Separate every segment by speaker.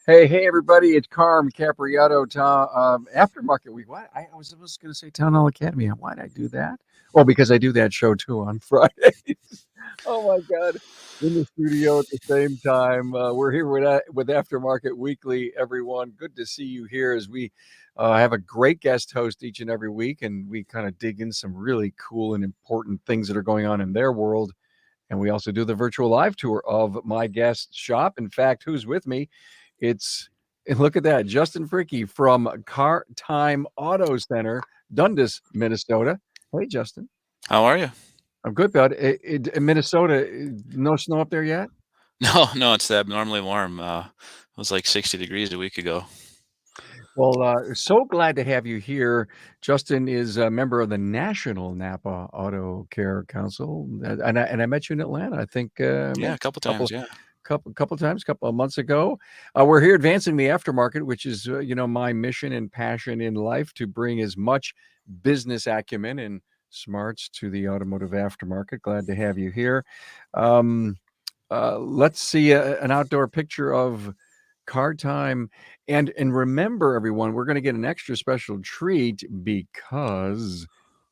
Speaker 1: Hey, everybody! It's Carm Capriotto. Aftermarket Week. What? I was supposed going to say Town Hall Academy. Why did I do that? Well, because I do that show too on Fridays. Oh my God! In the studio at the same time. We're here with Aftermarket Weekly. Everyone, good to see you here as we have a great guest host each and every week, and we kind of dig in some really cool and important things that are going on in their world. And we also do the virtual live tour of my guest shop. In fact, who's with me? It's Look at that, Justin Fricky from Car Time Auto Center, Dundas, Minnesota. Hey, Justin.
Speaker 2: How are you?
Speaker 1: I'm good, bud. In Minnesota, no snow up there yet?
Speaker 2: No, it's abnormally warm. It was like 60 degrees a week ago.
Speaker 1: Well, so glad to have you here. Justin is a member of the National Napa Auto Care Council, and I met you in Atlanta. I think
Speaker 2: Yeah, a couple times. Yeah.
Speaker 1: couple times, couple of months ago. We're here advancing the aftermarket, which is my mission and passion in life, to bring as much business acumen and smarts to the automotive aftermarket. Glad to have you here. Let's see an outdoor picture of Car Time. And remember, everyone, we're going to get an extra special treat because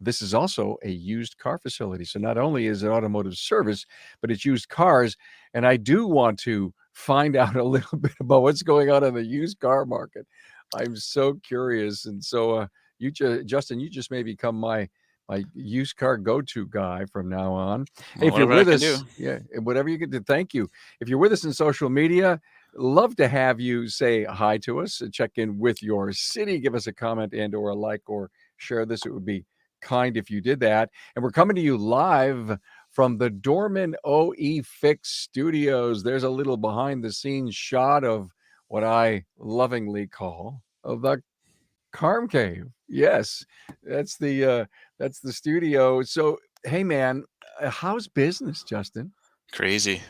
Speaker 1: this is also a used car facility. So not only is it automotive service, but it's used cars. And I do want to find out a little bit about what's going on in the used car market. I'm so curious. And so Justin, you just may become my used car go-to guy from now on.
Speaker 2: Well,
Speaker 1: If you're
Speaker 2: whatever I
Speaker 1: with
Speaker 2: can do.
Speaker 1: us, yeah, whatever you can do, thank you. If you're with us in social media, love to have you say hi to us, check in with your city, give us a comment and or a like or share this. It would be kind if you did that. And we're coming to you live from the Dorman OE Fix Studios. There's a little behind the scenes shot of what I lovingly call the Carm Cave. Yes, that's the studio. So, hey man, how's business, Justin?
Speaker 2: Crazy.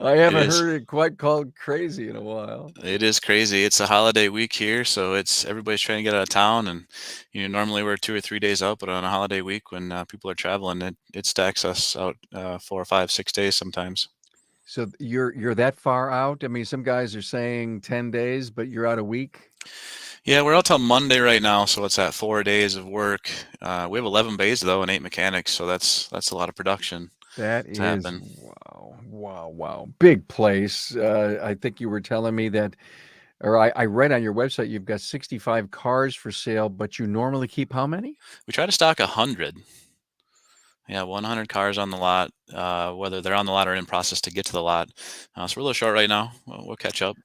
Speaker 1: I
Speaker 2: It
Speaker 1: haven't
Speaker 2: is.
Speaker 1: heard it quite called crazy in a while.
Speaker 2: It is crazy. It's a holiday week here, so it's everybody's trying to get out of town, and normally we're 2 or 3 days out, but on a holiday week when people are traveling, it stacks us out 4 or 5, 6 days sometimes.
Speaker 1: So you're that far out? I mean, some guys are saying 10 days, but you're out a week.
Speaker 2: Yeah, we're out till Monday right now, so it's at 4 days of work. We have 11 bays though and 8 mechanics, so that's a lot of production
Speaker 1: That
Speaker 2: to
Speaker 1: is
Speaker 2: happen.
Speaker 1: wow. Big place. I think you were telling me that, or I read on your website you've got 65 cars for sale, but you normally keep how many?
Speaker 2: We try to stock 100. Yeah, 100 cars on the lot, whether they're on the lot or in process to get to the lot. So we're a little short right now. We'll catch up.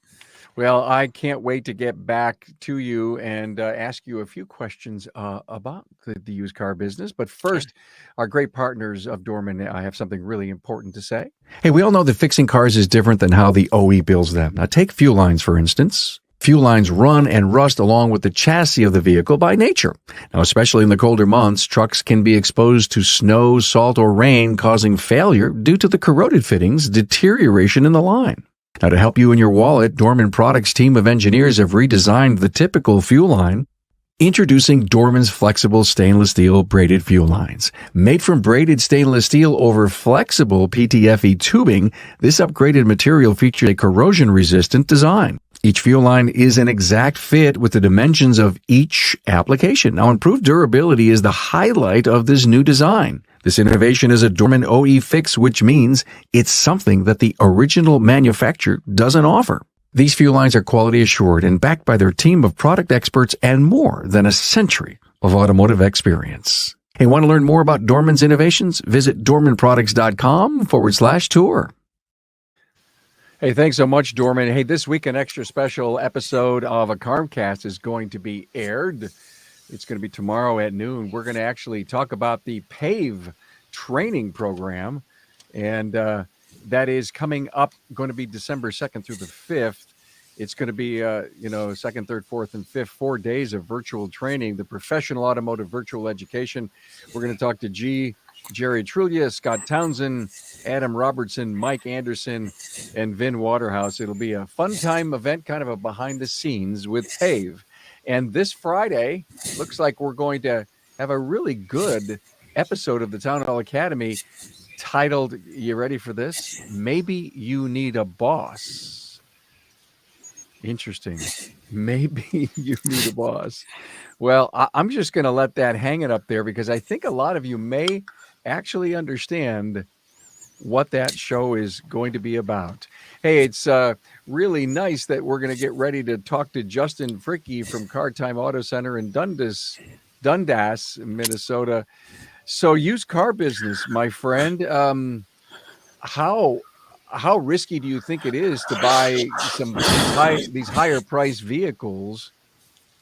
Speaker 1: Well, I can't wait to get back to you and ask you a few questions about the used car business. But
Speaker 2: Sure.
Speaker 1: first, our great partners of Dorman, I have something really important to say. Hey, we all know that fixing cars is different than how the OE builds them. Now, take fuel lines, for instance. Fuel lines run and rust along with the chassis of the vehicle by nature. Now, especially in the colder months, trucks can be exposed to snow, salt, or rain, causing failure due to the corroded fittings, deterioration in the line. Now, to help you in your wallet, Dorman Products' team of engineers have redesigned the typical fuel line. Introducing Dorman's flexible stainless steel braided fuel lines. Made from braided stainless steel over flexible PTFE tubing, this upgraded material features a corrosion-resistant design. Each fuel line is an exact fit with the dimensions of each application. Now, improved durability is the highlight of this new design. This innovation is a Dorman OE fix, which means it's something that the original manufacturer doesn't offer. These fuel lines are quality assured and backed by their team of product experts and more than a century of automotive experience. Hey, want to learn more about Dorman's innovations? Visit dormanproducts.com/tour. Hey, thanks so much, Dorman. Hey, this week an extra special episode of a Carmcast is going to be aired. It's going to be tomorrow at noon. We're going to actually talk about the PAVE training program, and that is coming up, going to be December 2nd through the 5th. It's going to be, 2nd, 3rd, 4th, and 5th, 4 days of virtual training, the professional automotive virtual education. We're going to talk to Jerry Truglia, Scott Townsend, Adam Robertson, Mike Anderson, and Vin Waterhouse. It'll be a fun time event, kind of a behind the scenes with PAVE. And this Friday, looks like we're going to have a really good episode of the Town Hall Academy. titled, you ready for this? Maybe You Need a Boss. Interesting. Maybe you need a boss. Well, I'm just going to let that hang it up there because I think a lot of you may actually understand what that show is going to be about. Hey, it's really nice that we're going to get ready to talk to Justin Fricke from Car Time Auto Center in Dundas, Minnesota. So, used car business, my friend. How how risky do you think it is to buy these higher priced vehicles,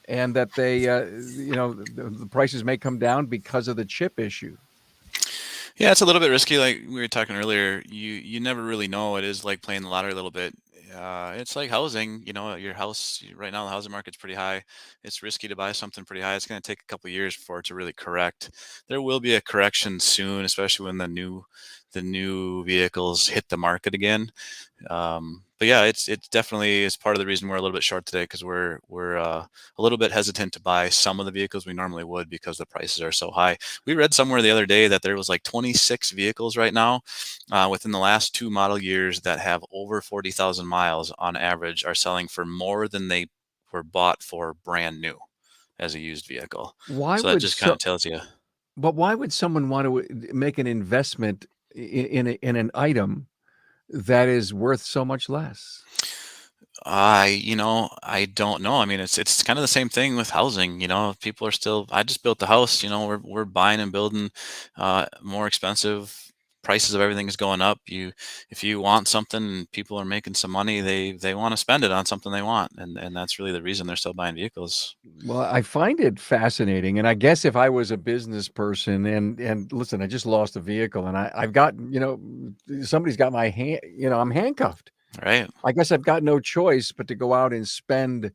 Speaker 1: and that they the prices may come down because of the chip issue?
Speaker 2: Yeah, it's a little bit risky. Like we were talking earlier, you never really know. It is like playing the lottery a little bit. It's like housing. Your house right now, the housing market's pretty high. It's risky to buy something pretty high. It's going to take a couple years for it to really correct. There will be a correction soon, especially when the new vehicles hit the market again. But yeah, it's definitely is part of the reason we're a little bit short today, because we're a little bit hesitant to buy some of the vehicles we normally would because the prices are so high. We read somewhere the other day that there was like 26 vehicles right now within the last 2 model years that have over 40,000 miles on average are selling for more than they were bought for brand new as a used vehicle.
Speaker 1: Why
Speaker 2: So that
Speaker 1: would
Speaker 2: just kind
Speaker 1: so
Speaker 2: of tells you.
Speaker 1: But why would someone want to make an investment in an item that is worth so much less?
Speaker 2: I don't know. I mean, it's kind of the same thing with housing. People are still. I just built the house. We're buying and building more expensive. Prices of everything is going up. If you want something and people are making some money, they want to spend it on something they want, and that's really the reason they're still buying vehicles.
Speaker 1: Well, I find it fascinating, and I guess if I was a business person, and listen, I just lost a vehicle, and I've got somebody's got my hand, I'm handcuffed.
Speaker 2: Right.
Speaker 1: I guess I've got no choice but to go out and spend,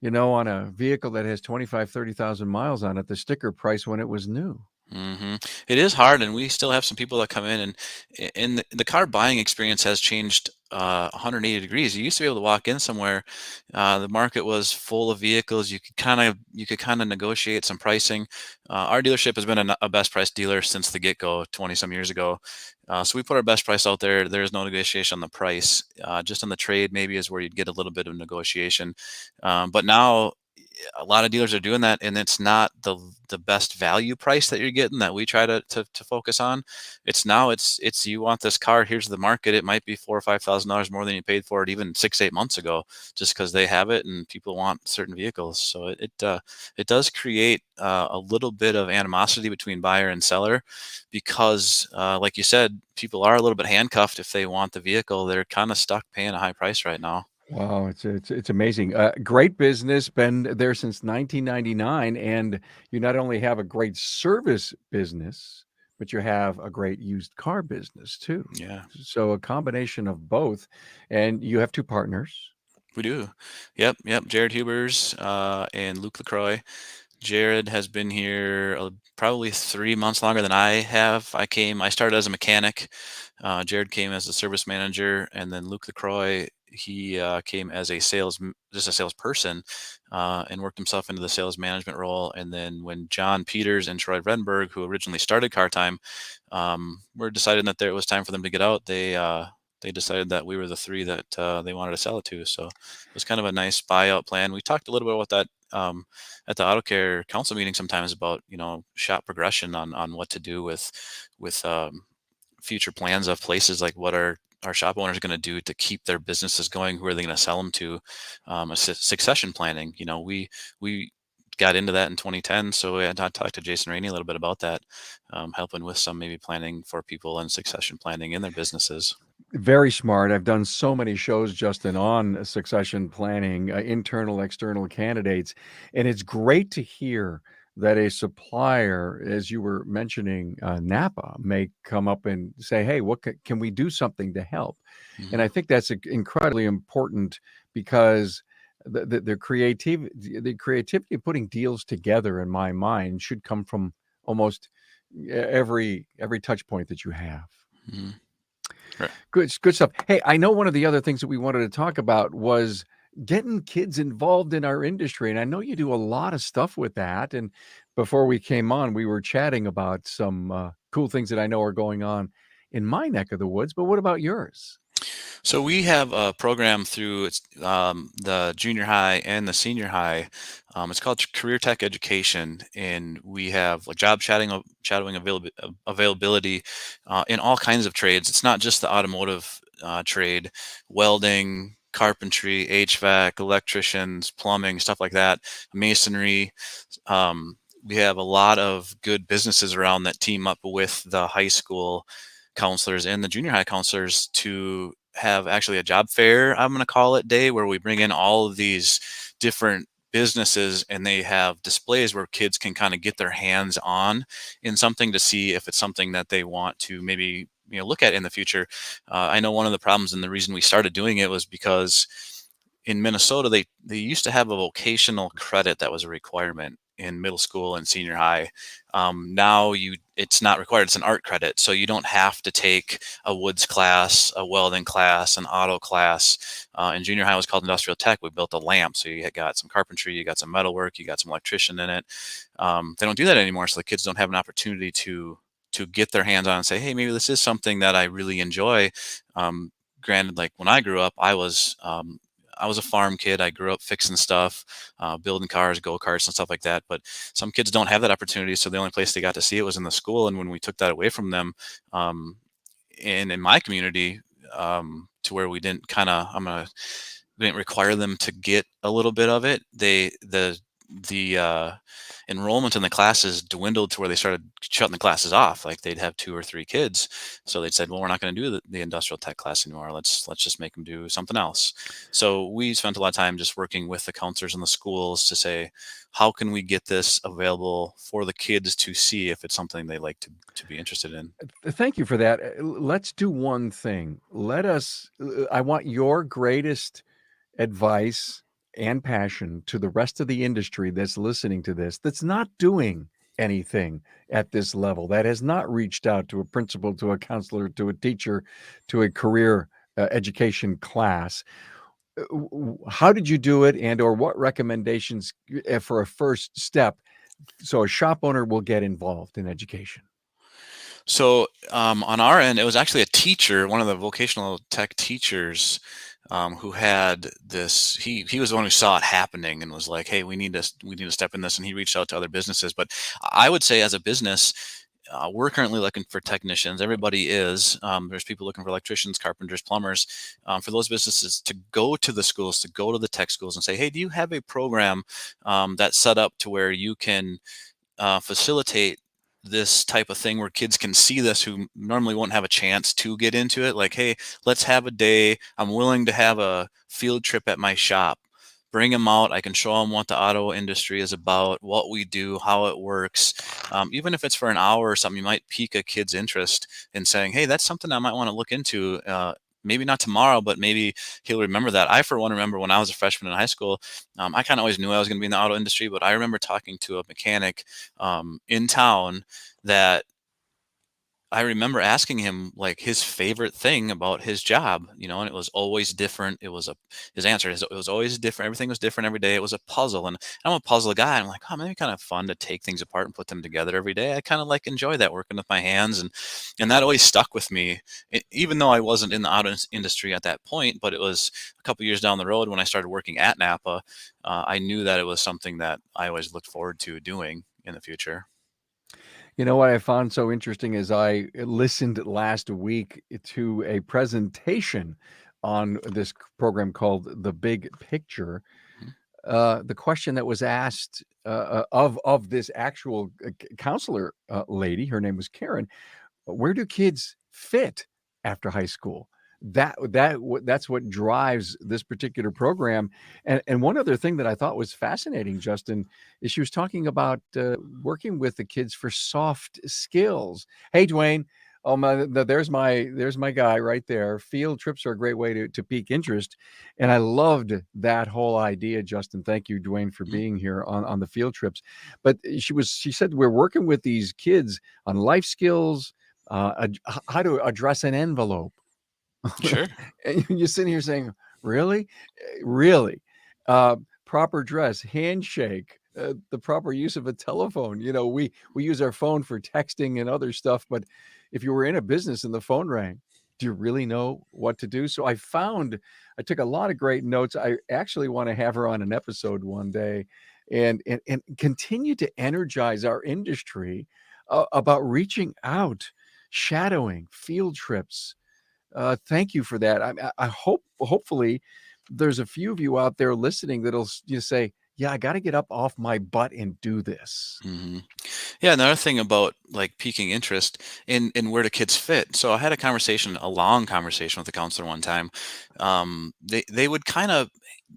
Speaker 1: on a vehicle that has 25, 30,000 miles on it, the sticker price when it was new.
Speaker 2: It is hard, and we still have some people that come in, and the car buying experience has changed 180 degrees. You used to be able to walk in somewhere, the market was full of vehicles. You could kind of negotiate some pricing. Our dealership has been a best price dealer since the get go, 20 some years ago. So we put our best price out there. There is no negotiation on the price. Just on the trade, maybe is where you'd get a little bit of negotiation. But now a lot of dealers are doing that, and it's not the best value price that you're getting that we try to focus on. It's you want this car, here's the market. It might be $4,000 or $5,000 more than you paid for it even 6 8 months ago, just because they have it and people want certain vehicles. So it does create a little bit of animosity between buyer and seller, because like you said, people are a little bit handcuffed. If they want the vehicle, they're kind of stuck paying a high price right now.
Speaker 1: Wow, it's amazing. Great business, been there since 1999, and you not only have a great service business, but you have a great used car business too.
Speaker 2: Yeah.
Speaker 1: So a combination of both, and you have two partners.
Speaker 2: We do. Yep. Jared Hubers and Luke LaCroix. Jared has been here probably 3 months longer than I have. I started as a mechanic. Jared came as a service manager, and then Luke LaCroix, he came as just a salesperson, and worked himself into the sales management role. And then when John Peters and Troy Reddenberg, who originally started Car Time, were deciding that it was time for them to get out, they decided that we were the three that they wanted to sell it to. So it was kind of a nice buyout plan. We talked a little bit about that at the Auto Care Council meeting sometimes, about shop progression on what to do with future plans of places, like what are our shop owners going to do to keep their businesses going, who are they going to sell them to, succession planning. We got into that in 2010, so I talked to Jason Rainey a little bit about that, helping with some maybe planning for people and succession planning in their businesses.
Speaker 1: Very smart. I've done so many shows, Justin, on succession planning, internal, external candidates. And it's great to hear that a supplier, as you were mentioning, Napa, may come up and say, hey, can we do something to help? And
Speaker 2: Mhm.
Speaker 1: I think that's incredibly important, because the creativity of putting deals together, in my mind, should come from almost every touch point that you have.
Speaker 2: Mhm. Right.
Speaker 1: Good stuff. Hey, I know one of the other things that we wanted to talk about was getting kids involved in our industry, and I know you do a lot of stuff with that. And before we came on, we were chatting about some cool things that I know are going on in my neck of the woods, but what about yours?
Speaker 2: So we have a program through the junior high and the senior high. It's called Careertech Education, and we have like job shadowing availability in all kinds of trades. It's not just the automotive trade, welding, carpentry, HVAC, electricians, plumbing, stuff like that, masonry. We have a lot of good businesses around that team up with the high school counselors and the junior high counselors to have actually a job fair, I'm going to call it, day where we bring in all of these different businesses and they have displays where kids can kind of get their hands on in something to see if it's something that they want to maybe look at in the future. I know one of the problems and the reason we started doing it was because in Minnesota, they used to have a vocational credit that was a requirement in middle school and senior high. Now it's not required; it's an art credit, so you don't have to take a woods class, a welding class, an auto class. In junior high, it was called industrial tech. We built a lamp, so you got some carpentry, you got some metalwork, you got some electrician in it. They don't do that anymore, so the kids don't have an opportunity to get their hands on and say, hey, maybe this is something that I really enjoy. Granted, like when I grew up, I was a farm kid. I grew up fixing stuff, building cars, go-karts and stuff like that. But some kids don't have that opportunity. So the only place they got to see it was in the school. And when we took that away from them, and in my community, to where we didn't we didn't require them to get a little bit of it. The enrollment in the classes dwindled to where they started shutting the classes off. Like they'd have 2 or 3 kids, so they'd said, "Well, we're not going to do the industrial tech class anymore. Let's just make them do something else." So we spent a lot of time just working with the counselors in the schools to say, "How can we get this available for the kids to see if it's something they like to be interested in?"
Speaker 1: Thank you for that. Let's do one thing. I want your greatest advice and passion to the rest of the industry that's listening to this, that's not doing anything at this level, that has not reached out to a principal, to a counselor, to a teacher, to a career education class. How did you do it, and or what recommendations for a first step so a shop owner will get involved in education?
Speaker 2: So on our end, it was actually a teacher, one of the vocational tech teachers, who had this. He was the one who saw it happening and was like, "Hey, we need to step in this." And he reached out to other businesses. But I would say, as a business, we're currently looking for technicians. Everybody is. There's people looking for electricians, carpenters, plumbers. For those businesses to go to the schools, to go to the tech schools, and say, "Hey, do you have a program that's set up to where you can facilitate this type of thing where kids can see this who normally won't have a chance to get into it? Like, hey, let's have a day. I'm willing to have a field trip at my shop. Bring them out. I can show them what the auto industry is about, what we do, how it works. Even if it's for an hour or something, you might pique a kid's interest in saying, hey, that's something I might want to look into. Maybe not tomorrow, but maybe he'll remember that. I, for one, remember when I was a freshman in high school, I kind of always knew I was going to be in the auto industry, but I remember talking to a mechanic in town that I remember asking him like his favorite thing about his job, and it was always different. His answer is, it was always different. Everything was different every day. It was a puzzle. And I'm a puzzle guy. I'm like, oh, maybe kind of fun to take things apart and put them together every day. I kind of like enjoy that, working with my hands. And that always stuck with me, even though I wasn't in the auto industry at that point, but it was a couple years down the road when I started working at Napa. I knew that it was something that I always looked forward to doing in the future.
Speaker 1: You know what I found so interesting is I listened last week to a presentation on this program called The Big Picture.
Speaker 2: Mhm.
Speaker 1: The question that was asked of this actual counselor lady, her name was Karen, where do kids fit after high school? That's what drives this particular program. And one other thing that I thought was fascinating, Justin, is she was talking about working with the kids for soft skills. Hey, Dwayne. Oh my! There's my guy right there. Field trips are a great way to pique interest, and I loved that whole idea, Justin. Thank you, Dwayne, for
Speaker 2: Mhm.
Speaker 1: being here on the field trips. But she said we're working with these kids on life skills, how to address an envelope.
Speaker 2: Sure.
Speaker 1: And you're sitting here saying, really? Really? Uh, Proper dress, handshake, the proper use of a telephone. We use our phone for texting and other stuff, but if you were in a business and the phone rang, do you really know what to do? So I took a lot of great notes. I actually want to have her on an episode one day and continue to energize our industry about reaching out, shadowing, field trips. Thank you for that. I hope, hopefully, there's a few of you out there listening that'll say, "Yeah, I got to get up off my butt and do this."
Speaker 2: Hmm. Yeah, another thing about like piquing interest in where do kids fit. So I had a long conversation with a counselor one time. They would kind of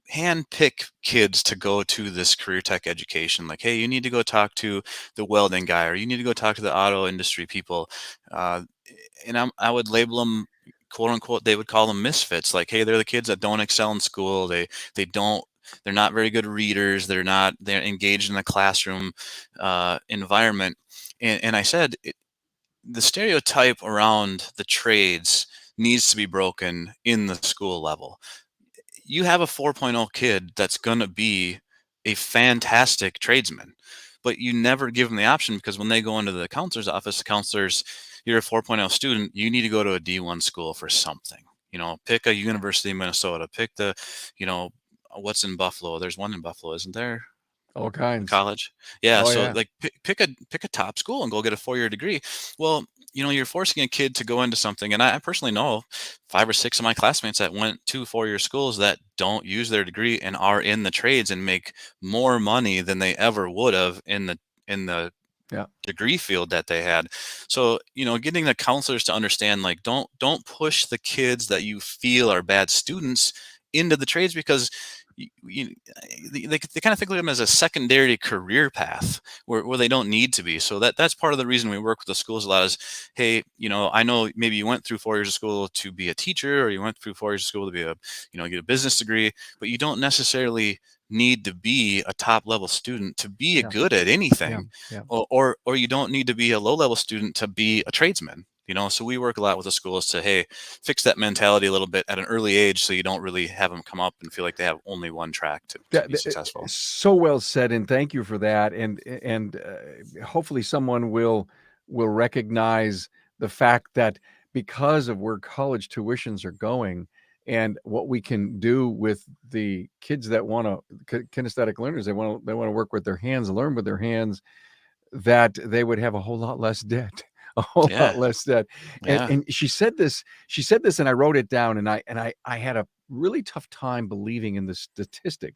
Speaker 2: hand pick kids to go to this career tech education. Like, hey, you need to go talk to the welding guy, or you need to go talk to the auto industry people. Uh, and I would label them, quote unquote, they would call them misfits. Like, hey, they're the kids that don't excel in school. They don't. They're not very good readers. They're engaged in the classroom environment. And I said, the stereotype around the trades needs to be broken in the school level. You have a 4.0 kid that's going to be a fantastic tradesman, but you never give them the option, because when they go into the counselor's office, the counselors, you're a 4.0 student, you need to go to a D1 school for something. Pick a University of Minnesota, pick you know, what's in Buffalo. There's one in Buffalo, isn't there?
Speaker 1: All
Speaker 2: A
Speaker 1: kinds.
Speaker 2: college. Yeah.
Speaker 1: Oh,
Speaker 2: So
Speaker 1: yeah.
Speaker 2: like pick a top school and go get a 4-year degree. Well, you're forcing a kid to go into something. And I personally know 5 or 6 of my classmates that went to 4-year schools that don't use their degree and are in the trades and make more money than they ever would have in the
Speaker 1: Yeah.
Speaker 2: degree field that they had. So, getting the counselors to understand, like, don't push the kids that you feel are bad students into the trades, because they kind of think of them as a secondary career path where they don't need to be. So that's part of the reason we work with the schools a lot is, hey, I know maybe you went through 4 years of school to be a teacher, or you went through 4 years of school to be get a business degree, but you don't necessarily need to be a top level student to be
Speaker 1: Yeah.
Speaker 2: good at
Speaker 1: Yeah.
Speaker 2: anything,
Speaker 1: Yeah.
Speaker 2: or you don't need to be a low level student to be a tradesman. So we work a lot with the schools to, hey, fix that mentality a little bit at an early age, so you don't really have them come up and feel like they have only one track to be successful.
Speaker 1: So well said, and thank you for that. And hopefully someone will recognize the fact that because of where college tuitions are going and what we can do with the kids that want to kinesthetic learners, they want to work with their hands, learn with their hands, that they would have a whole lot less debt. A whole
Speaker 2: Yeah.
Speaker 1: lot less debt.
Speaker 2: Yeah.
Speaker 1: And she said this, and I wrote it down, and I had a really tough time believing in this statistic,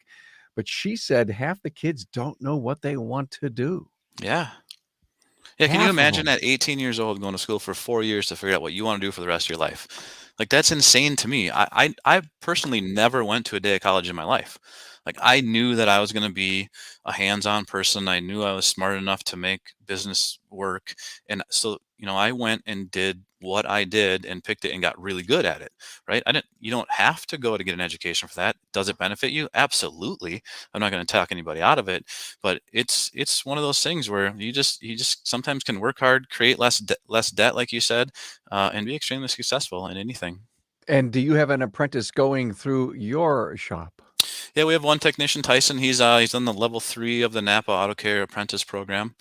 Speaker 1: but she said half the kids don't know what they want to do.
Speaker 2: Yeah. Yeah, can you
Speaker 1: Half of
Speaker 2: imagine
Speaker 1: them.
Speaker 2: at 18 years old going to school for 4 years to figure out what you want to do for the rest of your life? Like, that's insane to me. I personally never went to a day of college in my life. Like, I knew that I was going to be a hands-on person. I knew I was smart enough to make business work. And so, I went and did what I did and picked it and got really good at it, right? You don't have to go to get an education for that. Does it benefit you? Absolutely. I'm not going to talk anybody out of it, but it's one of those things where you just sometimes can work hard, create less debt, like you said, and be extremely successful in anything.
Speaker 1: And do you have an apprentice going through your shop?
Speaker 2: Yeah, we have one technician, Tyson. He's on the level 3 of the Napa Auto Care Apprentice Program.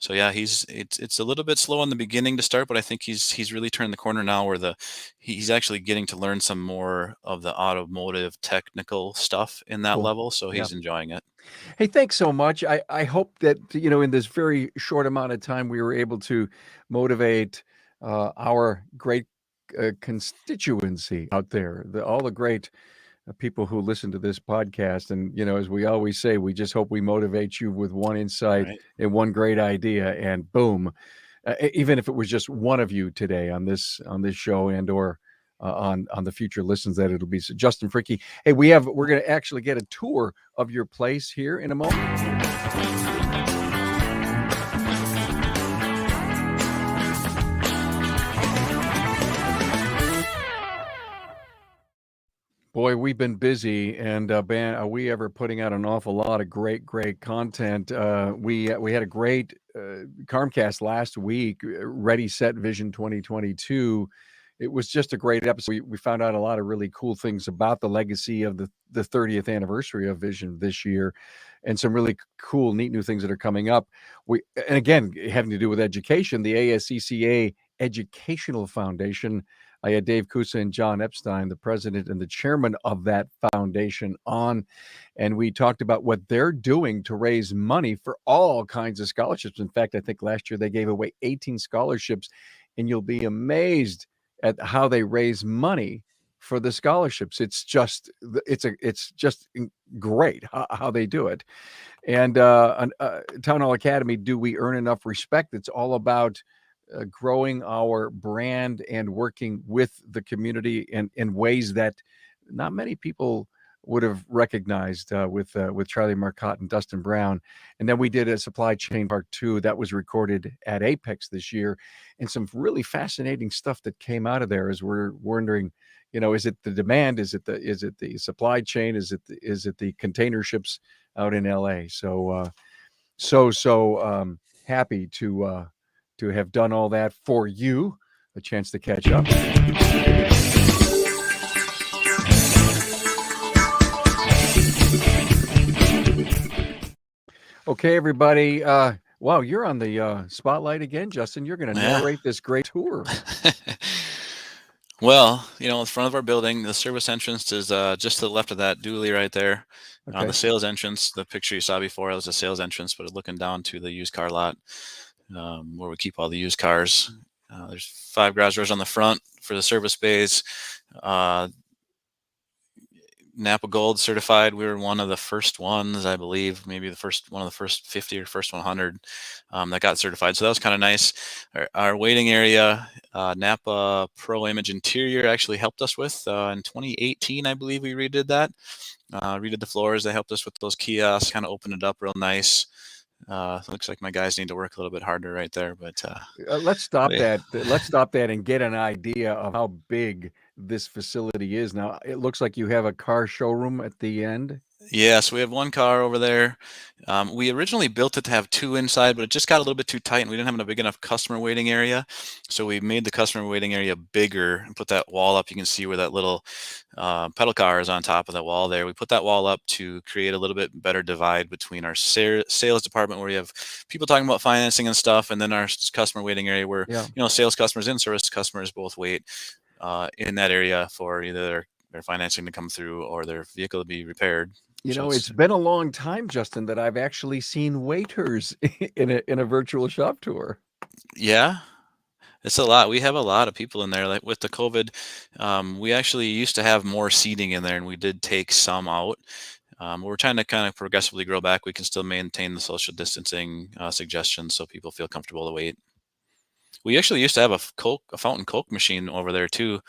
Speaker 2: So yeah, it's a little bit slow in the beginning to start, but I think he's really turned the corner now, where he's actually getting to learn some more of the automotive technical stuff in that
Speaker 1: Cool.
Speaker 2: level. So
Speaker 1: Yeah.
Speaker 2: he's enjoying it.
Speaker 1: Hey, thanks so much. I hope that, in this very short amount of time, we were able to motivate our great constituency out there, all the great people who listen to this podcast. And, as we always say, we just hope we motivate you with one insight
Speaker 2: Right.
Speaker 1: and one great idea, and boom, even if it was just one of you today on this show, and or on the future listens, that it'll be. So Justin Fricky, hey, we're going to actually get a tour of your place here in a moment. Boy, we've been busy, and man, are we ever putting out an awful lot of great content. We had a great Carmcast last week, Ready, Set, Vision 2022. It was just a great episode. We found out a lot of really cool things about the legacy of the 30th anniversary of Vision this year, and some really cool, neat new things that are coming up. And again, having to do with education, the ASCCA Educational Foundation. I had Dave Kusa and John Epstein, the president and the chairman of that foundation, on, and we talked about what they're doing to raise money for all kinds of scholarships. In fact, I think last year they gave away 18 scholarships, and you'll be amazed at how they raise money for the scholarships. It's just great how they do it. And Town Hall Academy, do we earn enough respect? It's all about growing our brand and working with the community in ways that not many people would have recognized with Charlie Marcotte and Dustin Brown. And then we did a supply chain part 2 that was recorded at Apex this year, and some really fascinating stuff that came out of there as we're wondering, is it the demand? Is it the supply chain? Is it the container ships out in LA? So happy to have done all that for you, a chance to catch up. Okay, everybody. Wow, you're on the spotlight again, Justin. You're going to narrate this great tour.
Speaker 2: Well, in front of our building, the service entrance is just to the left of that dually right there.
Speaker 1: Okay.
Speaker 2: The sales entrance, the picture you saw before, it was a sales entrance, but looking down to the used car lot where we keep all the used cars. There's 5 garage doors on the front for the service bays. Napa Gold certified. We were one of the first ones, I believe, maybe one of the first 50 or first 100 that got certified. So that was kind of nice. Our waiting area, Napa Pro Image Interior actually helped us with in 2018, I believe we redid that. Redid the floors. They helped us with those kiosks, kind of opened it up real nice. Looks like my guys need to work a little bit harder right there, but
Speaker 1: let's stop that. Let's stop that and get an idea of how big this facility is. Now, it looks like you have a car showroom at the end.
Speaker 2: Yes, we have 1 car over there. We originally built it to have 2 inside, but it just got a little bit too tight, and we didn't have a big enough customer waiting area. So we made the customer waiting area bigger and put that wall up. You can see where that little pedal car is on top of that wall there. We put that wall up to create a little bit better divide between our sales department, where we have people talking about financing and stuff, and then our customer waiting area where sales customers and service customers both wait in that area for either their financing to come through or their vehicle to be repaired.
Speaker 1: It's been a long time, Justin, that I've actually seen waiters in a virtual shop tour.
Speaker 2: Yeah, it's a lot. We have a lot of people in there. Like with the COVID, we actually used to have more seating in there, and we did take some out. We're trying to kind of progressively grow back. We can still maintain the social distancing suggestions so people feel comfortable to wait. We actually used to have a fountain Coke machine over there too,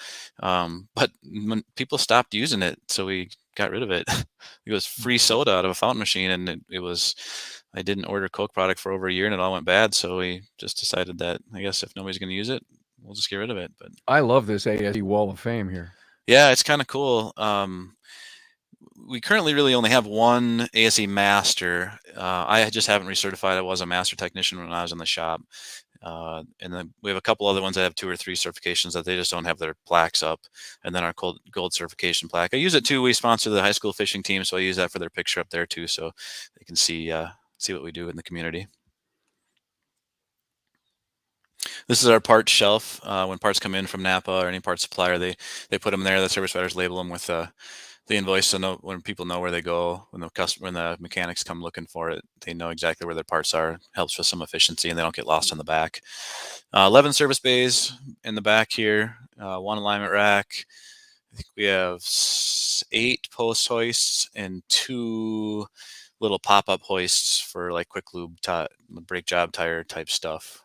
Speaker 2: but when people stopped using it, so we got rid of it. It was free soda out of a fountain machine, and I didn't order Coke product for over a year, and it all went bad. So we just decided that, I guess, if nobody's going to use it, we'll just get rid of it. But
Speaker 1: I love this ASE Wall of Fame here.
Speaker 2: Yeah, it's kind of cool. We currently really only have 1 ASE master. I just haven't recertified. I was a master technician when I was in the shop. And then we have a couple other ones that have 2 or 3 certifications that they just don't have their plaques up. And then our gold certification plaque. I use it too. We sponsor the high school fishing team, so I use that for their picture up there too, so they can see what we do in the community. This is our parts shelf. When parts come in from Napa or any parts supplier, they put them there. The service providers label them with the invoice, so when people know where they go, when the mechanics come looking for it, they know exactly where their parts are. Helps with some efficiency, and they don't get lost in the back. 11 service bays in the back here, 1 alignment rack. I think we have 8 post hoists and 2 little pop-up hoists for like quick lube, brake job tire type stuff.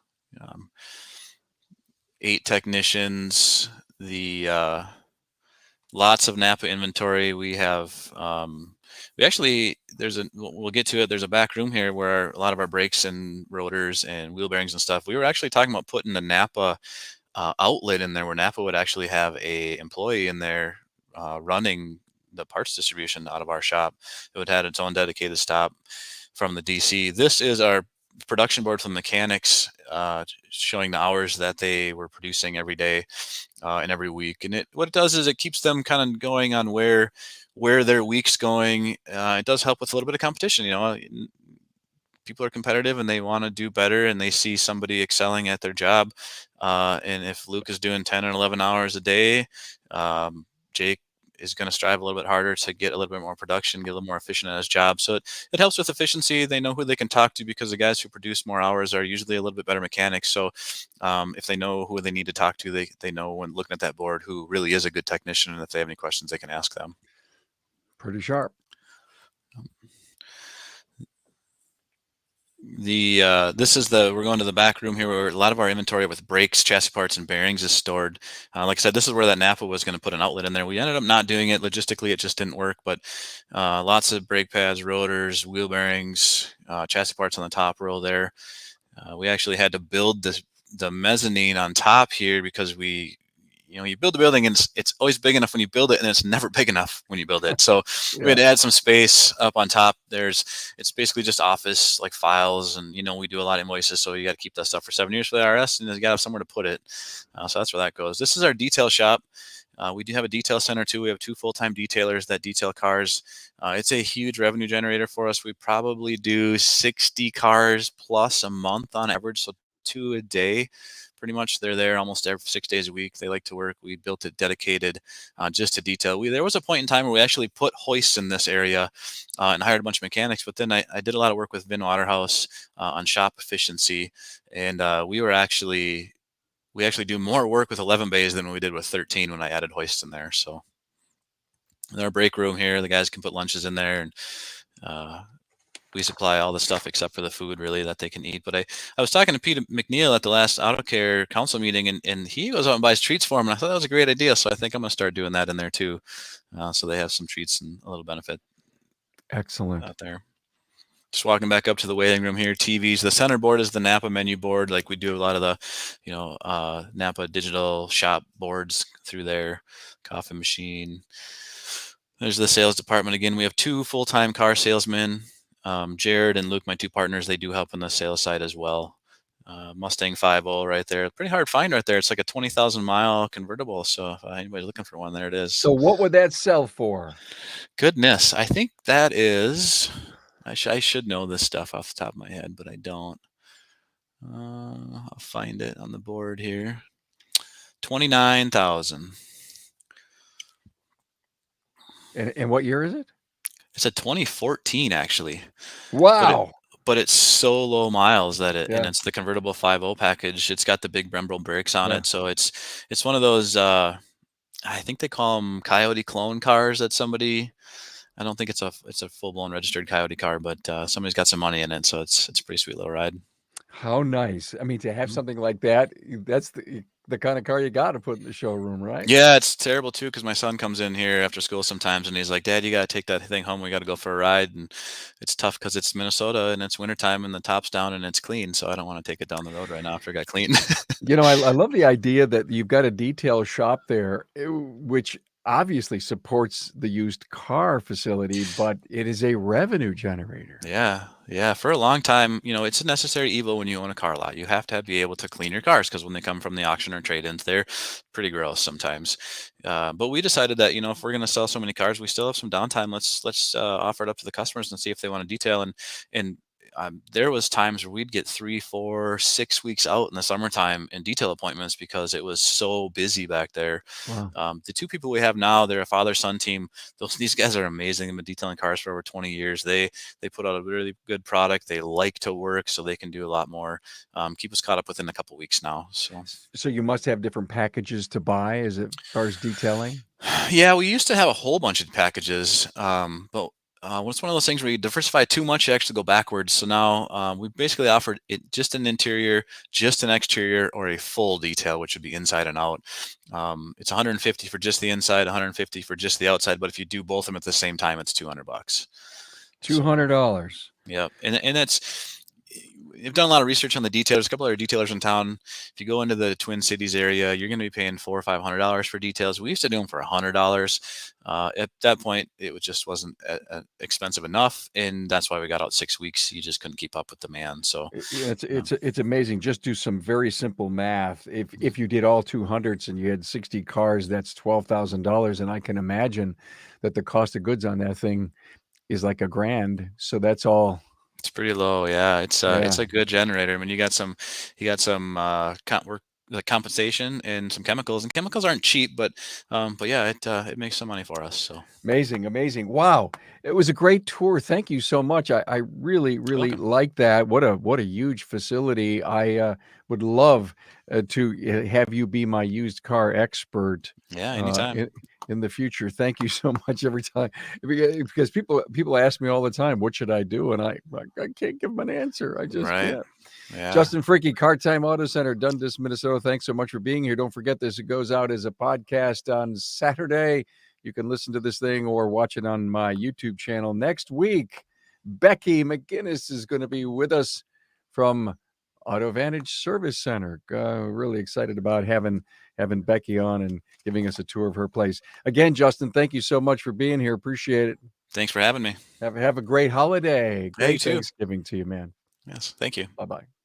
Speaker 2: 8 technicians. Lots of Napa inventory. We have, we'll get to it. There's a back room here where a lot of our brakes and rotors and wheel bearings and stuff. We were actually talking about putting the Napa outlet in there, where Napa would actually have a employee in there running the parts distribution out of our shop. It would have its own dedicated stop from the DC. This is our production board from the mechanics, showing the hours that they were producing every day and every week. And what it does is it keeps them kind of going on where their week's going. It does help with a little bit of competition. people are competitive and they want to do better, and they see somebody excelling at their job. And if Luke is doing 10 and 11 hours a day, Jake is going to strive a little bit harder to get a little bit more production, get a little more efficient at his job. So it helps with efficiency. They know who they can talk to, because the guys who produce more hours are usually a little bit better mechanics. So if they know who they need to talk to, they know when looking at that board who really is a good technician, and if they have any questions, they can ask them.
Speaker 1: Pretty sharp.
Speaker 2: We're going to the back room here, where a lot of our inventory with brakes, chassis parts, and bearings is stored. Like I said, this is where that Napa was going to put an outlet in there. We ended up not doing it. Logistically, it just didn't work, but lots of brake pads, rotors, wheel bearings, chassis parts on the top row there. We actually had to build the mezzanine on top here, because you build the building and it's always big enough when you build it, and it's never big enough when you build it. So
Speaker 1: Yeah.
Speaker 2: we had to add some space up on top. It's basically just office, like files, and we do a lot of invoices, so you got to keep that stuff for 7 years for the IRS, and you got to have somewhere to put it. So that's where that goes. This is our detail shop. We do have a detail center too. We have 2 full-time detailers that detail cars. It's a huge revenue generator for us. We probably do 60 cars plus a month on average, so 2 a day. Pretty much they're there almost every 6 days a week. They like to work. We built it dedicated just to detail. There was a point in time where we actually put hoists in this area and hired a bunch of mechanics, but then I did a lot of work with Vin Waterhouse on shop efficiency, and we actually do more work with 11 bays than we did with 13 when I added hoists in there. So in our break room here, the guys can put lunches in there, and we supply all the stuff except for the food, really, that they can eat. But I was talking to Pete McNeil at the last Auto Care Council meeting, and he goes out and buys treats for them, and I thought that was a great idea. So I think I'm going to start doing that in there too, so they have some treats and a little benefit.
Speaker 1: Excellent.
Speaker 2: Out there. Just walking back up to the waiting room here, TVs. The center board is the Napa menu board. Like we do a lot of the, Napa digital shop boards through there. Coffee machine. There's the sales department again. We have 2 full-time car salesmen. Jared and Luke, my 2 partners, they do help on the sales side as well. Mustang 5.0 right there. Pretty hard find right there. It's like a 20,000 mile convertible. So if anybody's looking for one, there it is.
Speaker 1: So what would that sell for?
Speaker 2: Goodness, I think that is. I should know this stuff off the top of my head, but I don't. I'll find it on the board here. 29,000.
Speaker 1: And what year is it?
Speaker 2: It's a 2014, actually.
Speaker 1: Wow.
Speaker 2: But it's so low miles that and it's the convertible 5.0 package. It's got the big Brembo brakes on it, so it's one of those. I think they call them Coyote clone cars. That somebody. I don't think it's a full-blown registered Coyote car, but somebody's got some money in it, so it's a pretty sweet little ride.
Speaker 1: How nice! I mean, to have something like that, that's the kind of car you got to put in the showroom, right?
Speaker 2: Yeah, it's terrible too, because my son comes in here after school sometimes, and he's like, "Dad, you got to take that thing home. We got to go for a ride." And it's tough because it's Minnesota and it's wintertime and the top's down and it's clean, so I don't want to take it down the road right now after it got clean.
Speaker 1: I love the idea that you've got a detail shop there, which obviously supports the used car facility, but it is a revenue generator.
Speaker 2: Yeah. For a long time, it's a necessary evil when you own a car lot. You have to be able to clean your cars, because when they come from the auction or trade-ins, they're pretty gross sometimes. But we decided that, if we're going to sell so many cars, we still have some downtime. Let's offer it up to the customers and see if they want to detail. And there was times where we'd get 3, 4, 6 weeks out in the summertime in detail appointments because it was so busy back there.
Speaker 1: Wow.
Speaker 2: The 2 people we have now, they're a father-son team. These guys are amazing. They've been detailing cars for over 20 years. They put out a really good product. They like to work, so they can do a lot more. Keep us caught up within a couple weeks now.
Speaker 1: So you must have different packages to buy as far as detailing?
Speaker 2: Yeah, we used to have a whole bunch of packages, but it's one of those things where you diversify too much, you actually go backwards. So now we basically offered it just an interior, just an exterior, or a full detail, which would be inside and out. It's $150 for just the inside, $150 for just the outside. But if you do both of them at the same time, it's $200.
Speaker 1: $200.
Speaker 2: Yep, and that's. We've done a lot of research on the detailers. A couple other detailers in town. If you go into the Twin Cities area, you're going to be paying $400 or $500 for details. We used to do them for $100. At that point, it just wasn't expensive enough, and that's why we got out 6 weeks. You just couldn't keep up with demand. So
Speaker 1: it's amazing. Just do some very simple math. If you did all 200s and you had 60 cars, that's $12,000, and I can imagine that the cost of goods on that thing is like $1,000. So that's all
Speaker 2: It's pretty low. Yeah, it's
Speaker 1: Yeah.
Speaker 2: a good generator. I mean, you got some work like compensation and some chemicals, and chemicals aren't cheap, but yeah, it makes some money for us. So
Speaker 1: Amazing, amazing. Wow. It was a great tour. Thank you so much. I really,
Speaker 2: you're
Speaker 1: really
Speaker 2: welcome.
Speaker 1: like that. What a huge facility. I would love to have you be my used car expert
Speaker 2: Yeah,
Speaker 1: uh,
Speaker 2: anytime.
Speaker 1: in, in the future. Thank you so much every time. Because people ask me all the time, what should I do? And I can't give them an answer. I just
Speaker 2: Right.
Speaker 1: can't.
Speaker 2: Yeah.
Speaker 1: Justin Freaky, Car Time Auto Center, Dundas, Minnesota. Thanks so much for being here. Don't forget this. It goes out as a podcast on Saturday. You can listen to this thing or watch it on my YouTube channel. Next week, Becky McGinnis is going to be with us from Auto Vantage Service Center. Really excited about having Becky on and giving us a tour of her place. Again, Justin, thank you so much for being here. Appreciate it.
Speaker 2: Thanks for having me.
Speaker 1: Have a great holiday.
Speaker 2: Yeah, you
Speaker 1: Great
Speaker 2: too.
Speaker 1: Thanksgiving to you, man.
Speaker 2: Yes. Thank you.
Speaker 1: Bye-bye.